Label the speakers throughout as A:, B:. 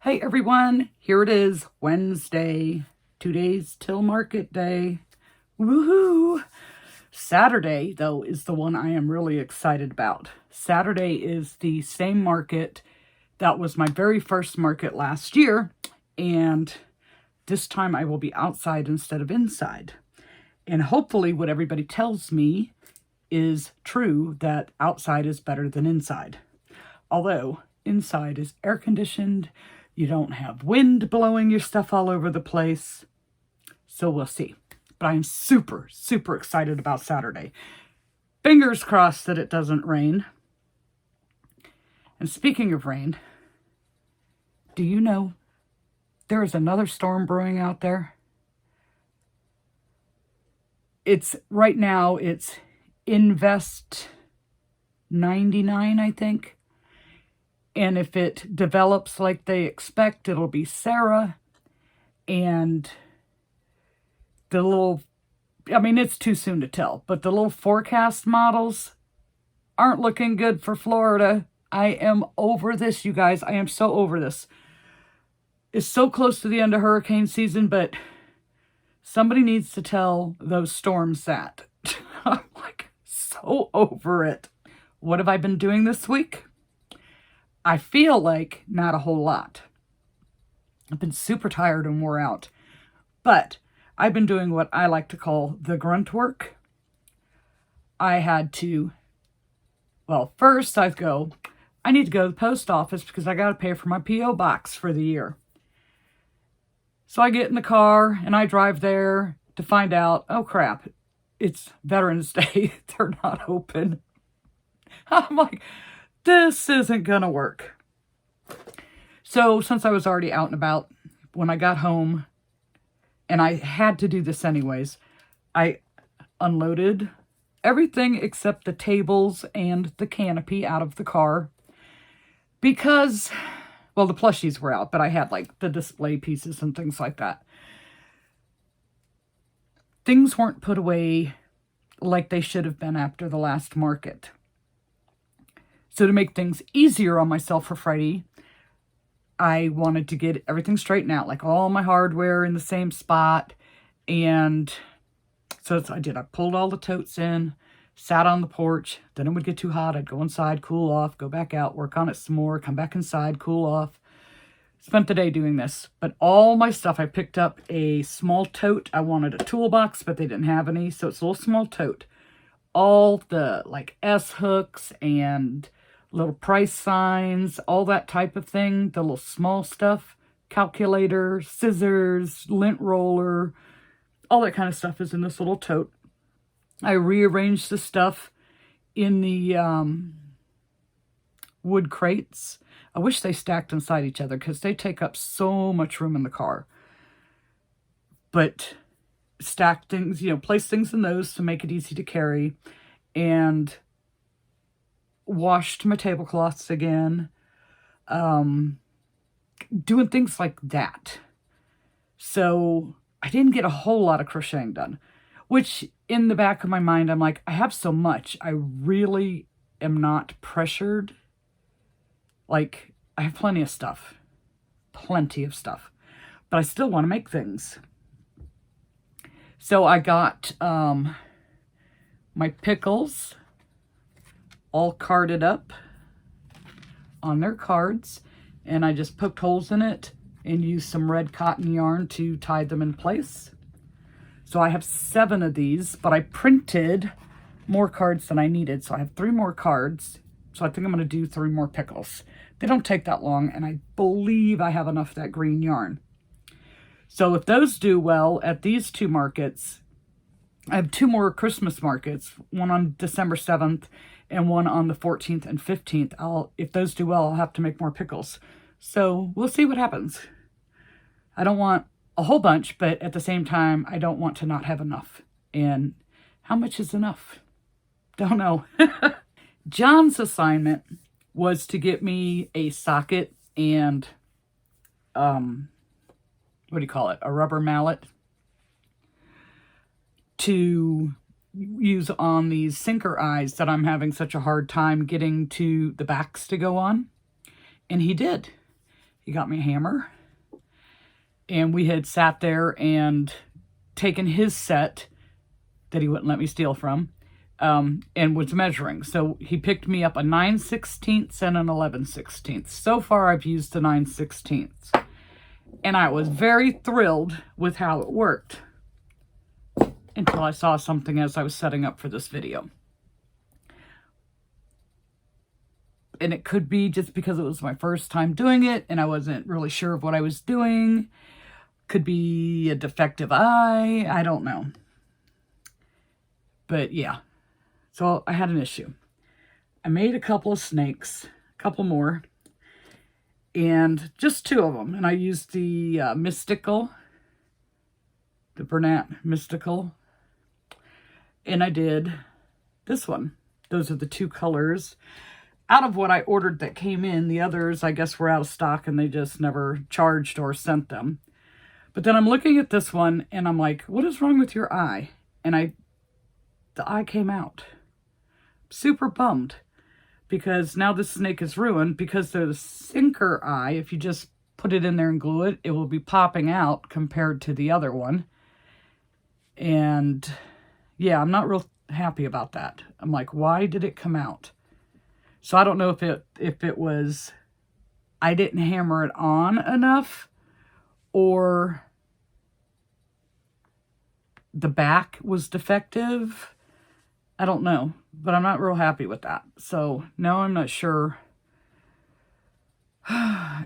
A: Hey everyone, here it is, Wednesday, 2 days till market day. Woohoo! Saturday, though, is the one I am really excited about. Saturday is the same market that was my very first market last year, and this time I will be outside instead of inside. And hopefully what everybody tells me is true, that outside is better than inside. Although inside is air conditioned, you don't have wind blowing your stuff all over the place. So we'll see. But I'm super, super excited about Saturday. Fingers crossed that it doesn't rain. And speaking of rain, do you know there is another storm brewing out there? Right now, it's Invest 99, I think. And if it develops like they expect, it'll be Sarah. And the little, it's too soon to tell, but the little forecast models aren't looking good for Florida. I am over this, you guys. I am so over this. It's so close to the end of hurricane season, but somebody needs to tell those storms that. I'm like so over it. What have I been doing this week? I feel like not a whole lot. I've been super tired and wore out. But I've been doing what I like to call the grunt work. I had to, first I need to go to the post office because I got to pay for my P.O. box for the year. So I get in the car and I drive there to find out, oh crap, it's Veterans Day. They're not open. I'm like, this isn't gonna work. So since I was already out and about, when I got home, and I had to do this anyways, I unloaded everything except the tables and the canopy out of the car because, the plushies were out, but I had like the display pieces and things like that. Things weren't put away like they should have been after the last market. So to make things easier on myself for Friday, I wanted to get everything straightened out, like all my hardware in the same spot. And so I did. I pulled all the totes in, sat on the porch. Then it would get too hot. I'd go inside, cool off, go back out, work on it some more, come back inside, cool off. Spent the day doing this. But all my stuff, I picked up a small tote. I wanted a toolbox, but they didn't have any. So it's a little small tote. All the S hooks and little price signs, all that type of thing, the little small stuff, calculator, scissors, lint roller, all that kind of stuff is in this little tote. I rearranged the stuff in the wood crates. I wish they stacked inside each other because they take up so much room in the car. But stacked things, place things in those to make it easy to carry. And washed my tablecloths again, doing things like that. So I didn't get a whole lot of crocheting done, which in the back of my mind, I'm like, I have so much. I really am not pressured. Like, I have plenty of stuff, but I still want to make things. So I got my pickles all carded up on their cards, and I just poked holes in it and used some red cotton yarn to tie them in place. So I have 7 of these, but I printed more cards than I needed, so I have 3 more cards. So I think I'm going to do 3 more pickles. They don't take that long, and I believe I have enough of that green yarn. So if those do well at these 2 markets, I have 2 more Christmas markets, one on December 7th and one on the 14th and 15th. If those do well, I'll have to make more pickles. So we'll see what happens. I don't want a whole bunch, but at the same time, I don't want to not have enough. And how much is enough? Don't know. John's assignment was to get me a socket and, a rubber mallet to use on these sinker eyes that I'm having such a hard time getting to the backs to go on. And he did. he got me a hammer. And we had sat there and taken his set that he wouldn't let me steal from, and was measuring. So he picked me up a 9/16 and an 11/16. So far I've used the 9/16. And I was very thrilled with how it worked until I saw something as I was setting up for this video. And it could be just because it was my first time doing it and I wasn't really sure of what I was doing. Could be a defective eye. I don't know. But yeah. So I had an issue. I made a couple of snakes. A couple more. And just 2 of them. And I used the Mystical. The Bernat Mystical. And I did this one. Those are the 2 colors. Out of what I ordered that came in, the others, I guess, were out of stock and they just never charged or sent them. But then I'm looking at this one and I'm like, what is wrong with your eye? And the eye came out. Super bummed because now this snake is ruined because the sinker eye, if you just put it in there and glue it, it will be popping out compared to the other one. And yeah, I'm not real happy about that. I'm like, why did it come out? So I don't know if it was I didn't hammer it on enough or the back was defective. I don't know, but I'm not real happy with that. So now I'm not sure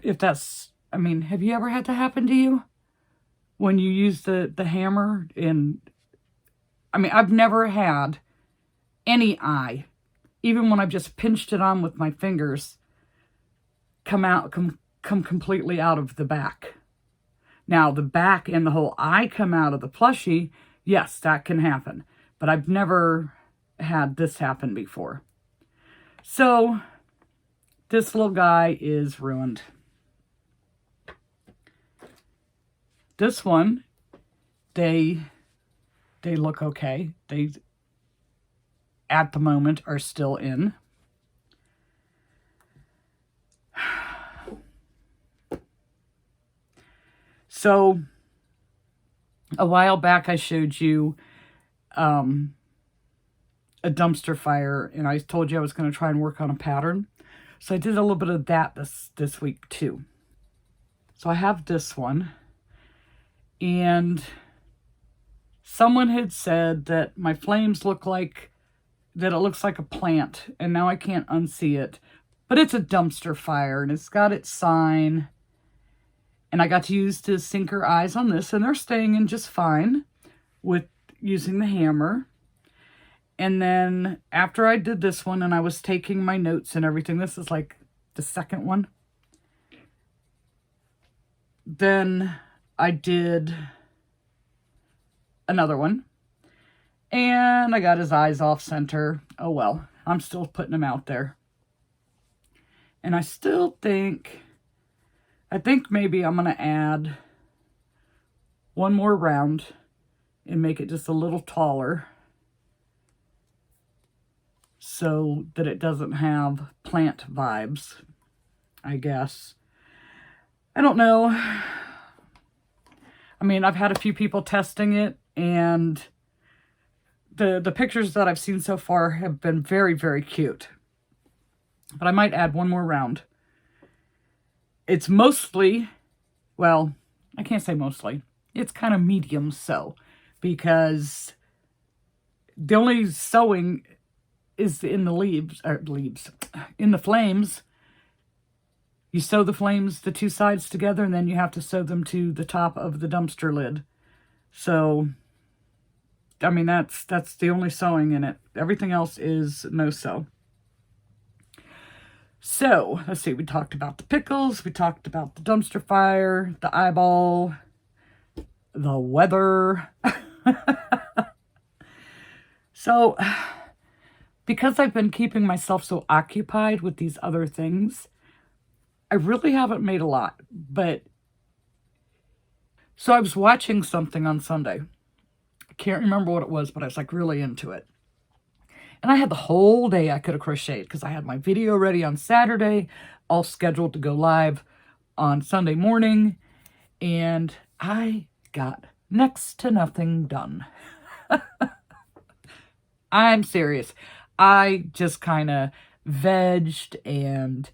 A: if that's, I mean, have you ever had that happen to you when you use the hammer? And I mean, I've never had any eye, even when I've just pinched it on with my fingers, come completely out of the back. Now, the back and the whole eye come out of the plushie, yes, that can happen. But I've never had this happen before. So, this little guy is ruined. This one, they look okay. They, at the moment, are still in. So, a while back I showed you a dumpster fire, and I told you I was going to try and work on a pattern. So I did a little bit of that this week too. So I have this one, and someone had said that my flames look like, that it looks like a plant, and now I can't unsee it. But it's a dumpster fire, and it's got its sign. And I got to use the sinker eyes on this, and they're staying in just fine with using the hammer. And then after I did this one, and I was taking my notes and everything, this is like the second one. Then I did another one. And I got his eyes off center. Oh well, I'm still putting him out there. And I still think, I think maybe I'm going to add one more round and make it just a little taller so that it doesn't have plant vibes, I guess. I don't know. I mean, I've had a few people testing it, and the pictures that I've seen so far have been very, very cute. But I might add one more round. It's mostly, well, I can't say mostly. It's kind of medium sew, because the only sewing is in the in the flames. You sew the flames, the 2 sides together, and then you have to sew them to the top of the dumpster lid. So, I mean, that's the only sewing in it. Everything else is no sew. So, let's see, we talked about the pickles, we talked about the dumpster fire, the eyeball, the weather. So, because I've been keeping myself so occupied with these other things, I really haven't made a lot. But, so I was watching something on Sunday. I can't remember what it was, but I was like really into it. And I had the whole day I could have crocheted because I had my video ready on Saturday, all scheduled to go live. on Sunday morning, and I got next to nothing done. I'm serious. I just kind of vegged and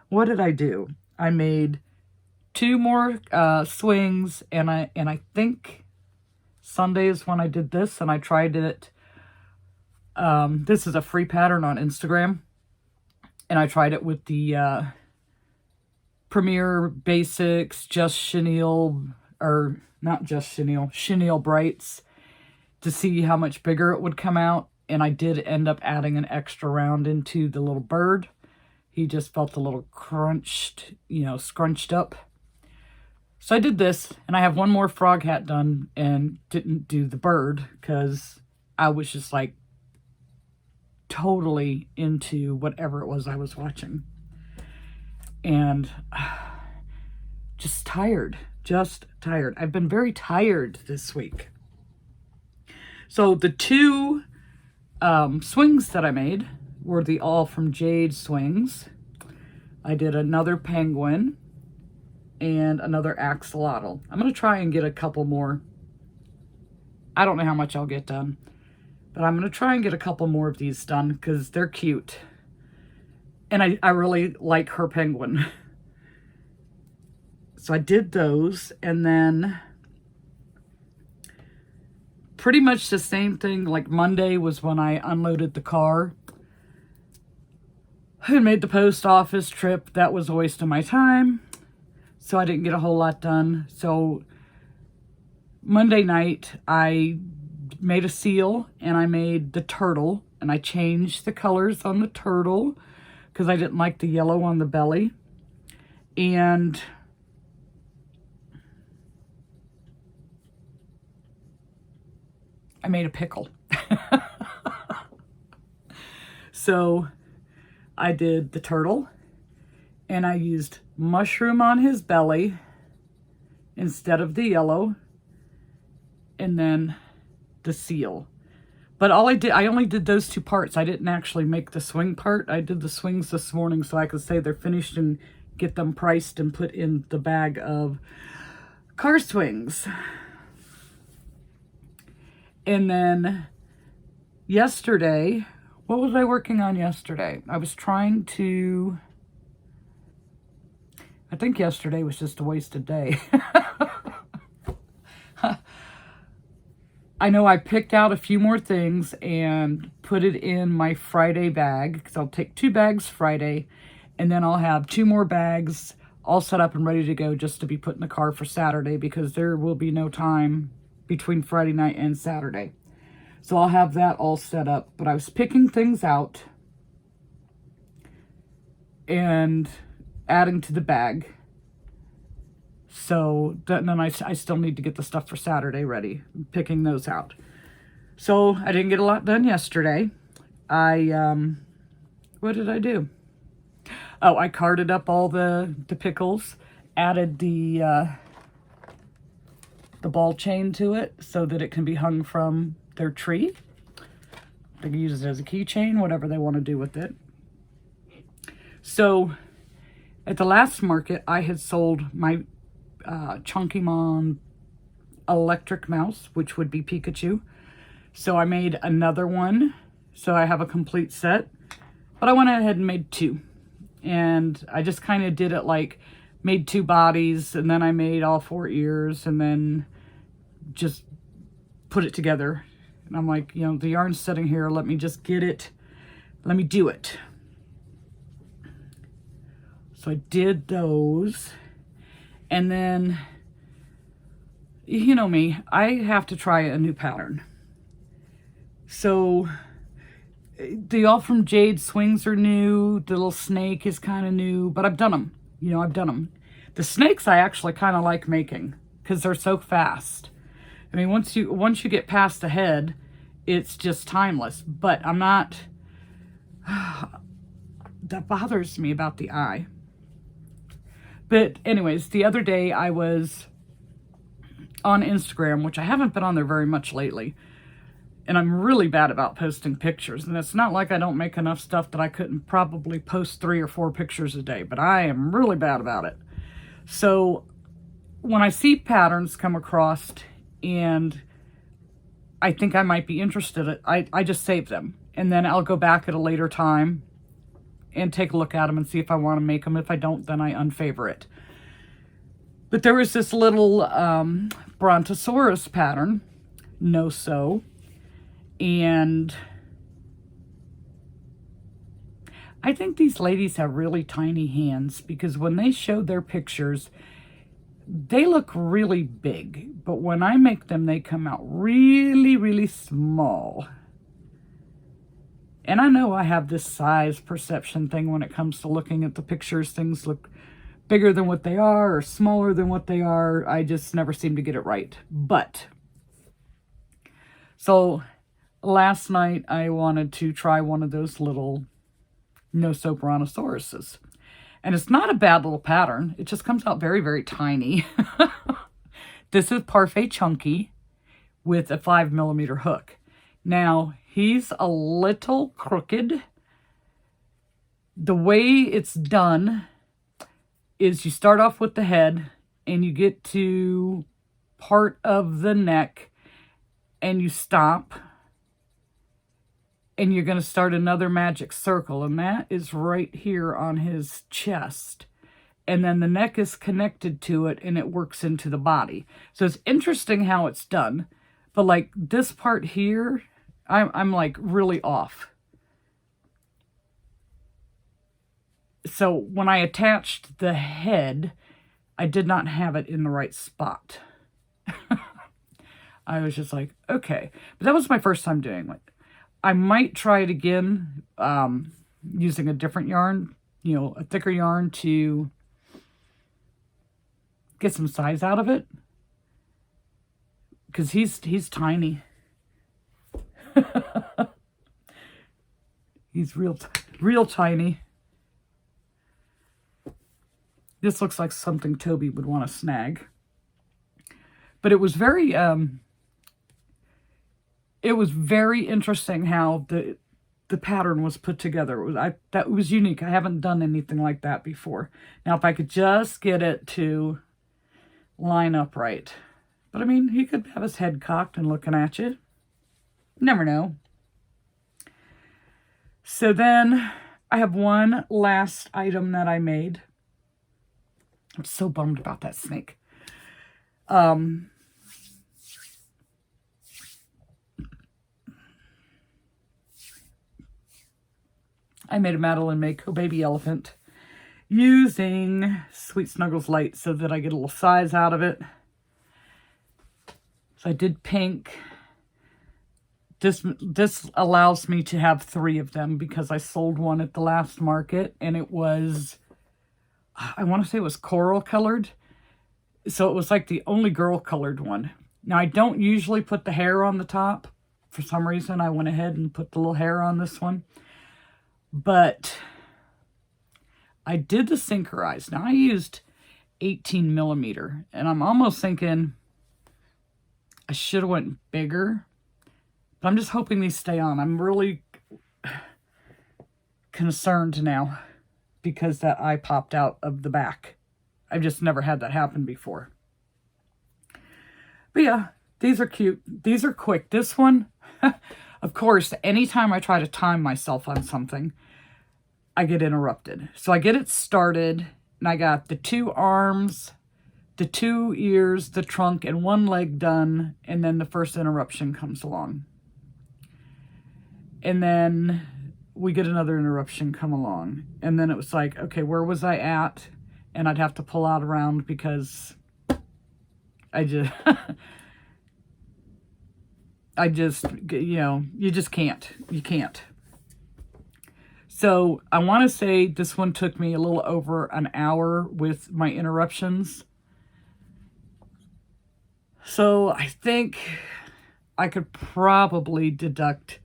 A: what did I do? I made 2 more swings, and I think Sunday is when I did this, and I tried it. This is a free pattern on Instagram, and I tried it with the Premier Basics, just chenille, or not just chenille brights, to see how much bigger it would come out. And I did end up adding an extra round into the little bird. He just felt a little crunched, scrunched up. So I did this, and I have 1 more frog hat done and didn't do the bird because I was just like totally into whatever it was I was watching. And just tired. I've been very tired this week. So the 2 swings that I made were the All from Jade swings. I did another penguin and another axolotl. I'm going to try and get a couple more. I don't know how much I'll get done, but I'm going to try and get a couple more of these done because they're cute. And I really like her penguin. So I did those, and then pretty much the same thing. Like Monday was when I unloaded the car and made the post office trip. That was a waste of my time, so I didn't get a whole lot done. So Monday night I made a seal, and I made the turtle, and I changed the colors on the turtle because I didn't like the yellow on the belly. And I made a pickle. So I did the turtle, and I used mushroom on his belly instead of the yellow, and then the seal. But I only did those 2 parts. I didn't actually make the swing part. I did the swings this morning so I could say they're finished and get them priced and put in the bag of car swings. And then yesterday, what was I working on yesterday? I was trying to, I think yesterday was just a wasted day. I know I picked out a few more things and put it in my Friday bag, because I'll take 2 bags Friday, and then I'll have 2 more bags all set up and ready to go just to be put in the car for Saturday, because there will be no time between Friday night and Saturday. So I'll have that all set up. But I was picking things out and adding to the bag. So then I still need to get the stuff for Saturday ready, picking those out. So I didn't get a lot done yesterday. What did I do? Oh, I carded up all the pickles, added the ball chain to it so that it can be hung from their tree. They can use it as a keychain, whatever they want to do with it. So at the last market, I had sold my Chunky Mom electric mouse, which would be Pikachu. So I made another one. So I have a complete set. But I went ahead and made 2. And I just kind of did it like, made 2 bodies, and then I made all 4 ears, and then just put it together. And I'm like, the yarn's sitting here, let me just get it, let me do it. So I did those, and then, you know me, I have to try a new pattern. So the All from Jade swings are new, the little snake is kind of new, but I've done them, I've done them. The snakes I actually kind of like making, because they're so fast. I mean, once you get past the head, it's just timeless. But I'm not, that bothers me about the eye. But anyways, the other day I was on Instagram, which I haven't been on there very much lately, And I'm really bad about posting pictures. And it's not like I don't make enough stuff that I couldn't probably post 3 or 4 pictures a day, but I am really bad about it. So when I see patterns come across and I think I might be interested, I just save them. And then I'll go back at a later time and take a look at them and see if I want to make them. If I don't, then I unfavor it. But there was this little Brontosaurus pattern, no-sew. And I think these ladies have really tiny hands, because when they show their pictures, they look really big. But when I make them, they come out really, really small. And I know I have this size perception thing when it comes to looking at the pictures. Things look bigger than what they are or smaller than what they are. I just never seem to get it right. But, so last night I wanted to try one of those little no-sew Brontosauruses. And it's not a bad little pattern. It just comes out very, very tiny. This is Parfait Chunky with a 5mm hook. Now, he's a little crooked. The way it's done is you start off with the head and you get to part of the neck and you stop. And you're going to start another magic circle, and that is right here on his chest. And then the neck is connected to it, and it works into the body. So it's interesting how it's done. But like this part here, I'm like really off. So when I attached the head, I did not have it in the right spot. I was just like, okay. But that was my first time doing it. I might try it again using a different yarn, a thicker yarn, to get some size out of it. Because he's tiny. He's real tiny. This looks like something Toby would want to snag. But it was very interesting how the pattern was put together. That was unique. I haven't done anything like that before. Now, if I could just get it to line up right. But I mean, he could have his head cocked and looking at you. Never know. So then I have one last item that I made. I'm so bummed about that snake. I made a Madeline Mako baby elephant using Sweet Snuggles Light so that I get a little size out of it. So I did pink. This allows me to have 3 of them because I sold one at the last market and it was, I want to say it was coral colored. So it was like the only girl colored one. Now I don't usually put the hair on the top. For some reason I went ahead and put the little hair on this one. But I did the synchronized. Now I used 18mm and I'm almost thinking I should have went bigger, but I'm just hoping these stay on. I'm really concerned now because that eye popped out of the back. I've just never had that happen before. But yeah, these are cute. These are quick. This one, of course, anytime I try to time myself on something, I get interrupted. So I get it started, and I got the 2 arms, the 2 ears, the trunk, and 1 leg done, and then the first interruption comes along. And then we get another interruption come along. And then it was like, okay, where was I at? And I'd have to pull out around because I just... you just can't. You can't. So I want to say this one took me a little over an hour with my interruptions. So I think I could probably deduct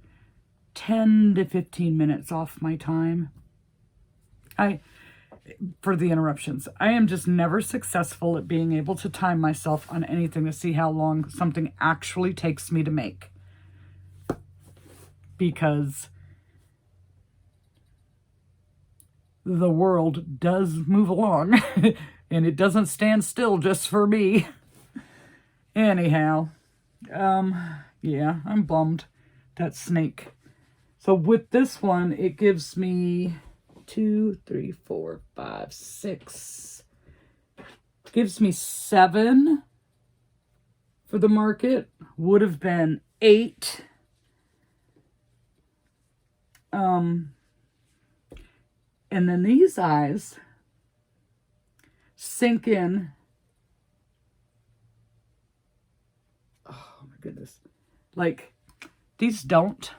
A: 10 to 15 minutes off my time for the interruptions. I am just never successful at being able to time myself on anything to see how long something actually takes me to make. because the world does move along and it doesn't stand still just for me. Anyhow, yeah, I'm bummed. That snake. So with this one, it gives me 2, 3, 4, 5, 6. Gives me 7 for the market. Would have been 8. And then these eyes sink in. Oh my goodness. Like, these don't.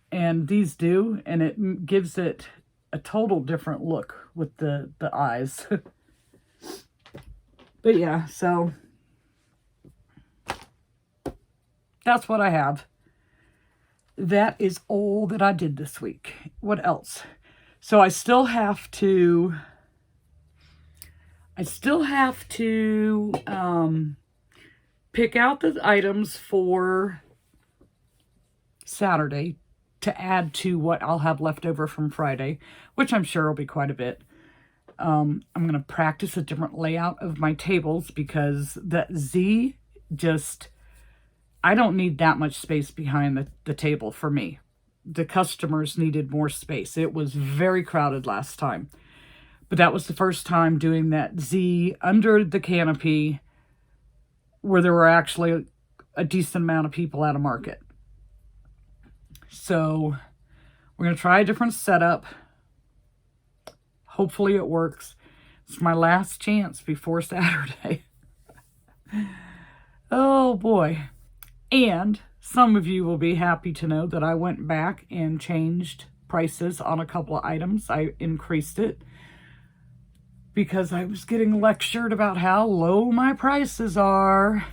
A: And these do. And it gives it a total different look with the eyes. But yeah, so that's what I have. That is all that I did this week. What else? So I still have to pick out the items for Saturday to add to what I'll have left over from Friday, which I'm sure will be quite a bit. I'm going to practice a different layout of my tables because the Z just, I don't need that much space behind the table for me. The customers needed more space. It was very crowded last time. But that was the first time doing that Z under the canopy where there were actually a decent amount of people at a market. So we're going to try a different setup. Hopefully it works. It's my last chance before Saturday. Oh boy. And some of you will be happy to know that I went back and changed prices on a couple of items. I increased it because I was getting lectured about how low my prices are.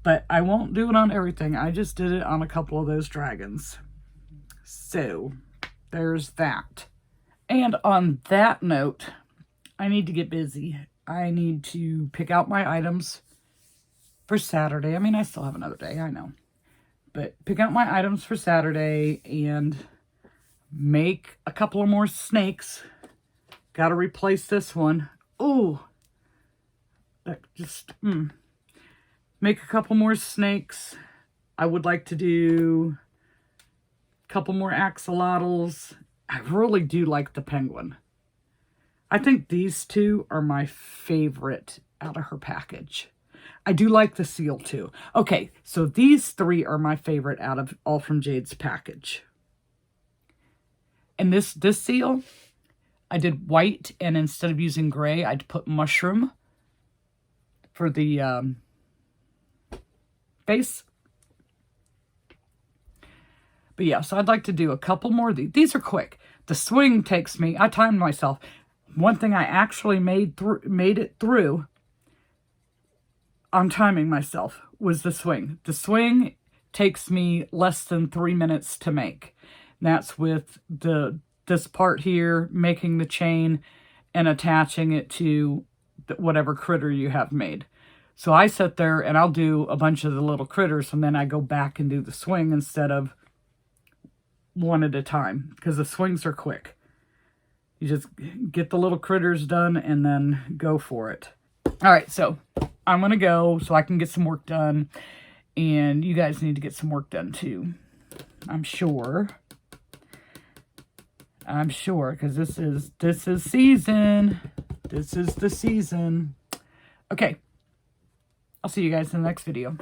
A: But I won't do it on everything. I just did it on a couple of those dragons. So there's that. And on that note, I need to get busy. I need to pick out my items for Saturday. I mean, I still have another day, I know. But pick out my items for Saturday and make a couple of more snakes. Got to replace this one. Ooh. That just, Make a couple more snakes. I would like to do a couple more axolotls. I really do like the penguin. I think these two are my favorite out of her package. I do like the seal too. Okay, so these 3 are my favorite out of all from Jade's package. And this seal, I did white, and instead of using gray, I'd put mushroom for the base. But yeah, so I'd like to do a couple more of these. These are quick. The swing takes me, I timed myself. One thing I actually made it through, I'm timing myself, was the swing. The swing takes me less than 3 minutes to make. And that's with this part here, making the chain and attaching it to whatever critter you have made. So I sit there and I'll do a bunch of the little critters, and then I go back and do the swing instead of one at a time, because the swings are quick. You just get the little critters done and then go for it. All right, so I'm going to go so I can get some work done, and you guys need to get some work done too. I'm sure, because this is season. This is the season. Okay. I'll see you guys in the next video.